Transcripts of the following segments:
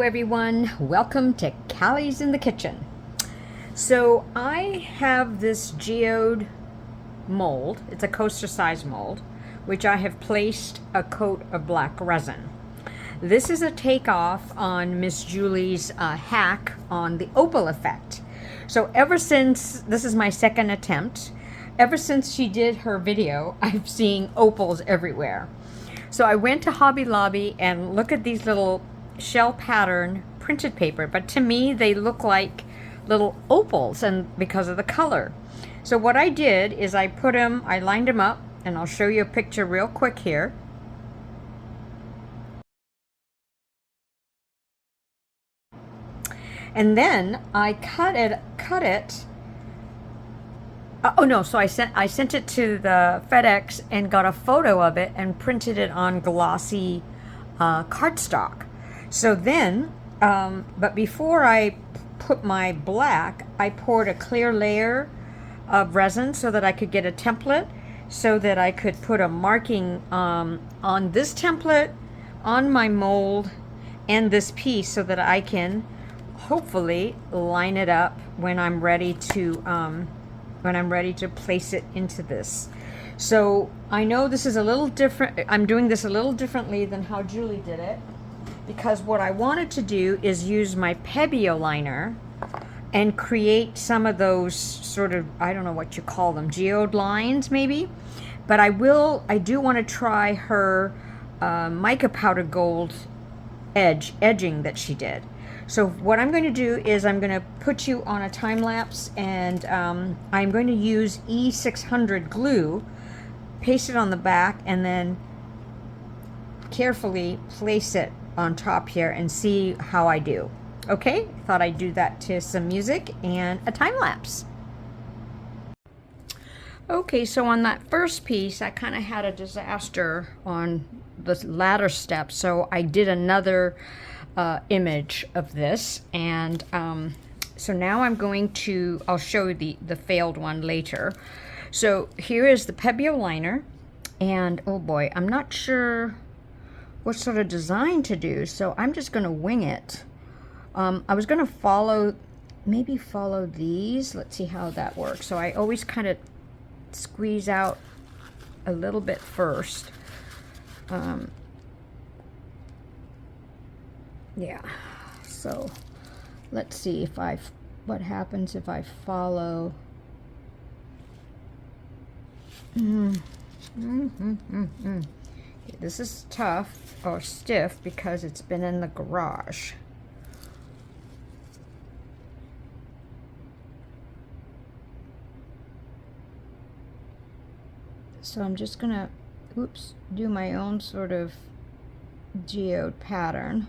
everyone, welcome to Callie's in the Kitchen. So I have this geode mold, it's a coaster size mold, which I have placed a coat of black resin. This is a takeoff on Miss Julie's hack on the opal effect. So ever since, this is my second attempt, ever since she did her video, I've seen opals everywhere. So I went to Hobby Lobby and look at these little shell pattern printed paper, but to me they look like little opals, and because of the color. So what I did is I lined them up, and I'll show you a picture real quick here. And then I cut it. So I sent it to the FedEx and got a photo of it and printed it on glossy cardstock. So then, but before I put my black, I poured a clear layer of resin so that I could get a template, so that I could put a marking on this template, on my mold, and this piece, so that I can hopefully line it up when I'm ready to place it into this. So I know this is a little different. I'm doing this a little differently than how Julie did it, because what I wanted to do is use my Pebeo liner and create some of those sort of, I don't know what you call them, geode lines maybe. But I do want to try her mica powder gold edging that she did. So what I'm going to do is I'm going to put you on a time lapse, and I'm going to use E600 glue, paste it on the back, and then carefully place it on top here and see how I do. Okay, thought I'd do that to some music and a time lapse. Okay, so on that first piece, I kind of had a disaster on the ladder step, so I did another image of this, and so now I'm going to, I'll show you the failed one later. So here is the Pebeo liner, and oh boy, I'm not sure what sort of design to do, so I'm just going to wing it. I was going to maybe follow these. Let's see how that works. So I always kind of squeeze out a little bit first. Yeah, so let's see what happens if I follow. This is tough or stiff because it's been in the garage. So I'm just gonna, do my own sort of geode pattern.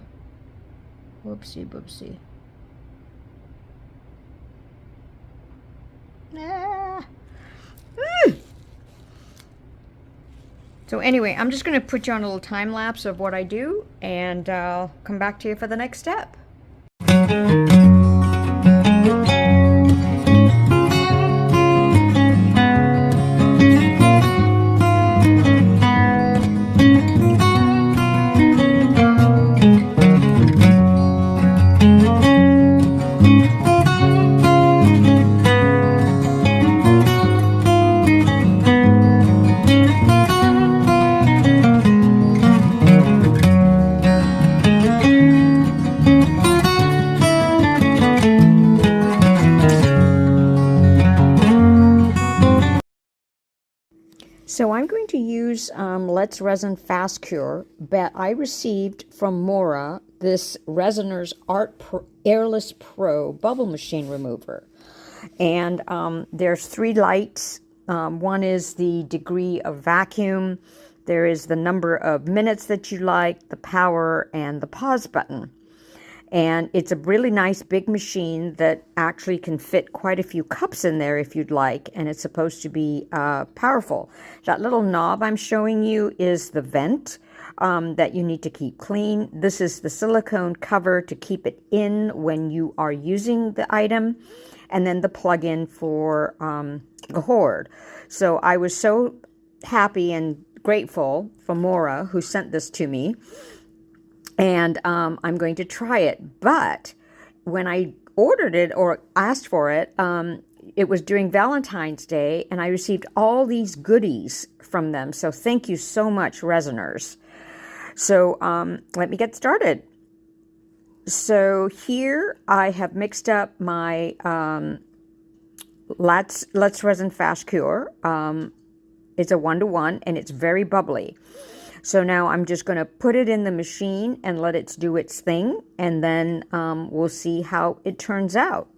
Whoopsie boopsie. So anyway, I'm just going to put you on a little time lapse of what I do, and I'll come back to you for the next step. So I'm going to use Let's Resin Fast Cure, but I received from Mora this Resiners Airless Pro bubble machine remover. And there's 3 lights. One is the degree of vacuum. There is the number of minutes that you like, the power, and the pause button. And it's a really nice big machine that actually can fit quite a few cups in there if you'd like, and it's supposed to be powerful. That little knob I'm showing you is the vent that you need to keep clean. This is the silicone cover to keep it in when you are using the item, and then the plug-in for the hoard. So I was so happy and grateful for Mora, who sent this to me. and I'm going to try it. But when I ordered it or asked for it, it was during Valentine's Day, and I received all these goodies from them. So thank you so much, Resiners. So let me get started. So here I have mixed up my Let's Resin Fast Cure. It's a 1-to-1 and it's very bubbly. So now I'm just going to put it in the machine and let it do its thing, and then we'll see how it turns out.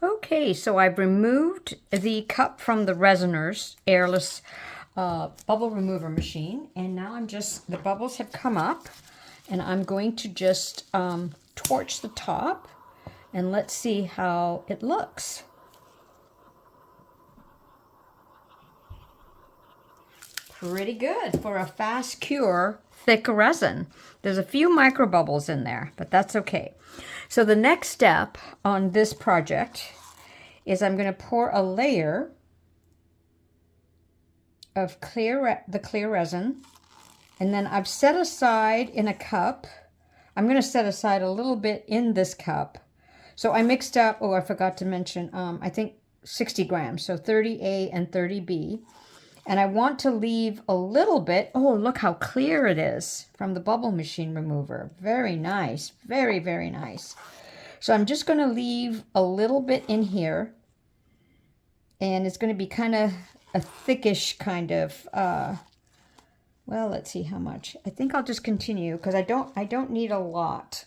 Okay, so I've removed the cup from the Resiners Airless Bubble Remover machine, and now the bubbles have come up, and I'm going to just torch the top, and let's see how it looks. Pretty good for a fast cure thick resin. There's a few micro bubbles in there, but that's okay. So the next step on this project is I'm going to pour a layer of the clear resin, and then I've set aside in a cup. I'm going to set aside a little bit in this cup. So I mixed up, oh, I forgot to mention, I think 60 grams, so 30A and 30B. And I want to leave a little bit. Oh, look how clear it is from the bubble machine remover. Very nice. Very, very nice. So I'm just going to leave a little bit in here. And it's going to be kind of a thickish kind of, well, let's see how much. I think I'll just continue because I don't need a lot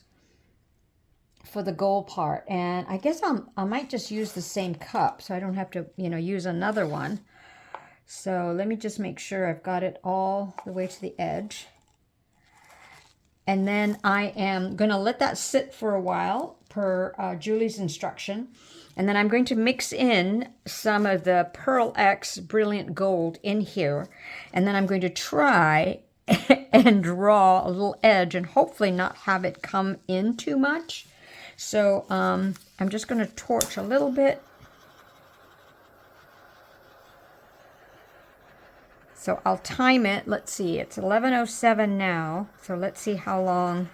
for the gold part. And I guess I might just use the same cup so I don't have to, use another one. So let me just make sure I've got it all the way to the edge. And then I am going to let that sit for a while per Julie's instruction. And then I'm going to mix in some of the Pearl X Brilliant Gold in here. And then I'm going to try and draw a little edge and hopefully not have it come in too much. So I'm just going to torch a little bit. So I'll time it. Let's see, it's 11:07 now. So let's see how long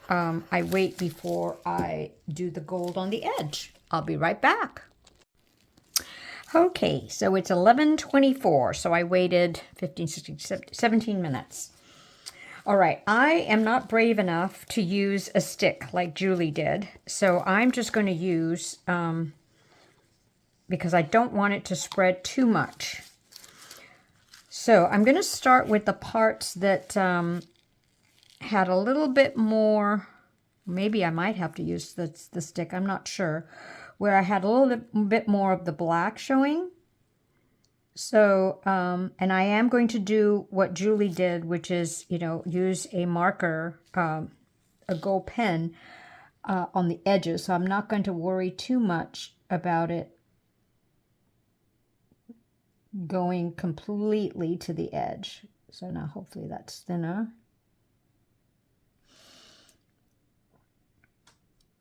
I wait before I do the gold on the edge. I'll be right back. Okay, so it's 11:24. So I waited 15, 16, 17 minutes. All right, I am not brave enough to use a stick like Julie did. So I'm just going to use, because I don't want it to spread too much. So I'm going to start with the parts that had a little bit more, maybe I might have to use the stick, I'm not sure, where I had a little bit more of the black showing. So, and I am going to do what Julie did, which is, use a marker, a gold pen on the edges. So I'm not going to worry too much about it going completely to the edge. So now hopefully that's thinner.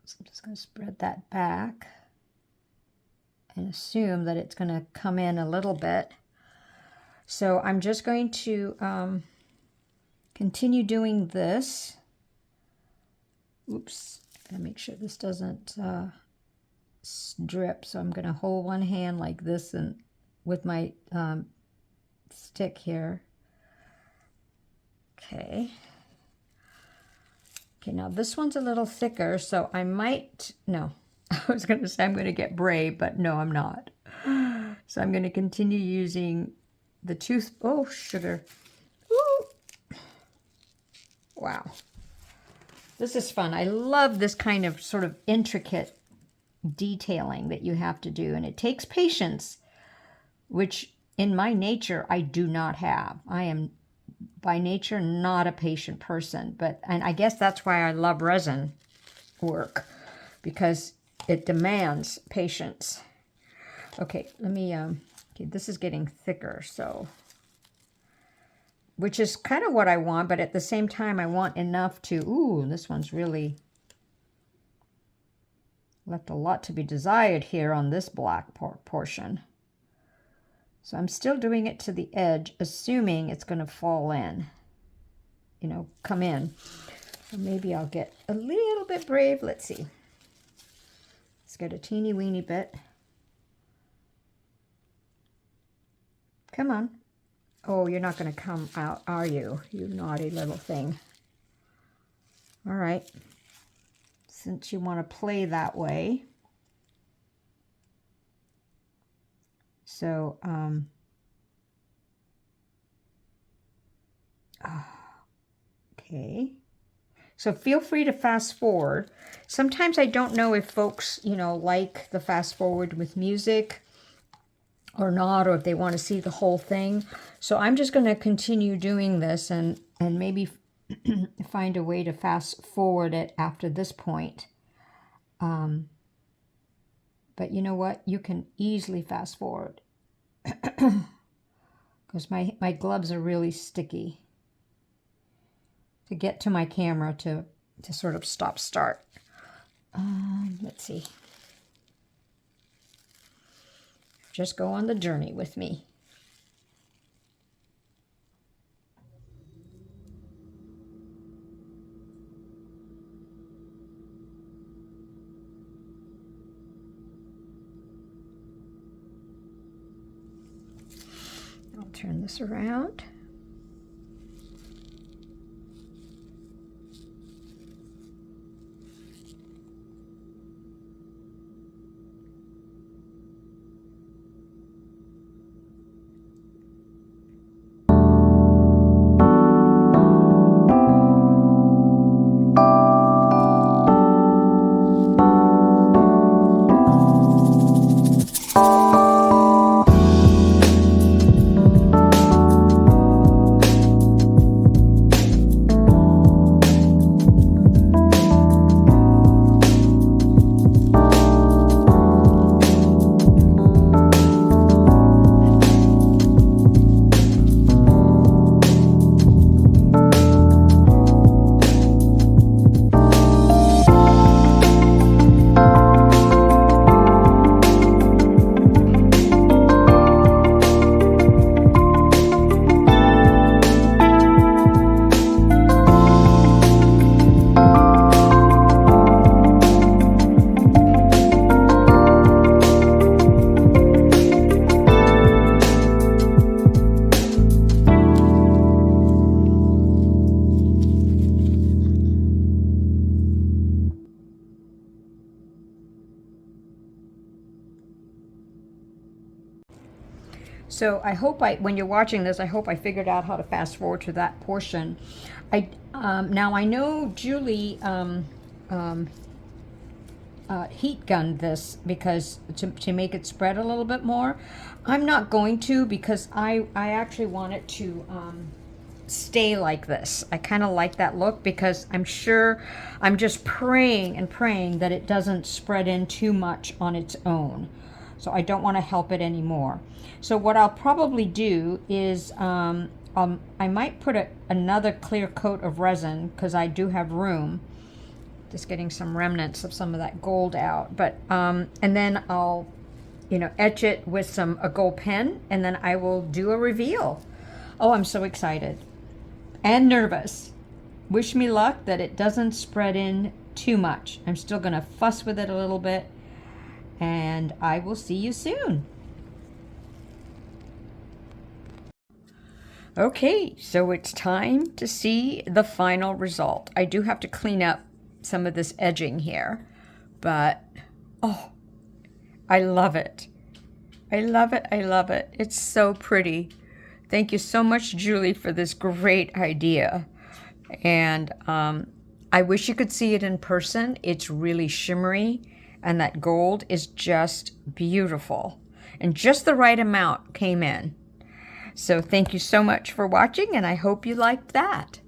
So I'm just going to spread that back and assume that it's going to come in a little bit. So I'm just going to continue doing this. Oops, gotta make sure this doesn't drip. So I'm going to hold one hand like this and with my stick here. Okay. Okay, now this one's a little thicker, so I might, no, I was going to say I'm going to get brave, but no, I'm not. So I'm going to continue using the oh, sugar. Ooh. Wow. This is fun. I love this kind of sort of intricate detailing that you have to do, and it takes patience, which in my nature I do not have. I am by nature not a patient person, and I guess that's why I love resin work, because it demands patience. Okay, let me okay, this is getting thicker, so, which is kind of what I want, but at the same time I want enough to, ooh, this one's really Left a lot to be desired here on this black portion. So I'm still doing it to the edge, assuming it's going to fall in, you know, come in. So maybe I'll get a little bit brave. Let's see. Let's get a teeny weeny bit. Come on. Oh, you're not going to come out, are you? You naughty little thing. All right. Since you want to play that way. So, okay. So feel free to fast forward. Sometimes I don't know if folks, you know, like the fast forward with music or not, or if they want to see the whole thing. So I'm just going to continue doing this and maybe find a way to fast forward it after this point. But you know what? You can easily fast forward because my gloves are really sticky to get to my camera to sort of start. Let's see. Just go on the journey with me. I'll turn this around. So I hope when you're watching this, I hope I figured out how to fast forward to that portion. Now I know Julie heat gunned this because to make it spread a little bit more. I'm not going to because I actually want it to stay like this. I kind of like that look because I'm just praying and praying that it doesn't spread in too much on its own. So I don't want to help it anymore. So what I'll probably do is I might put another clear coat of resin because I do have room. Just getting some remnants of some of that gold out. But and then I'll, you know, etch it with a gold pen, and then I will do a reveal. Oh, I'm so excited and nervous. Wish me luck that it doesn't spread in too much. I'm still gonna fuss with it a little bit, and I will see you soon. Okay, so it's time to see the final result. I do have to clean up some of this edging here, but oh, I love it. I love it. I love it. It's so pretty. Thank you so much, Julie, for this great idea. And I wish you could see it in person. It's really shimmery, and that gold is just beautiful. And just the right amount came in. So thank you so much for watching, and I hope you liked that.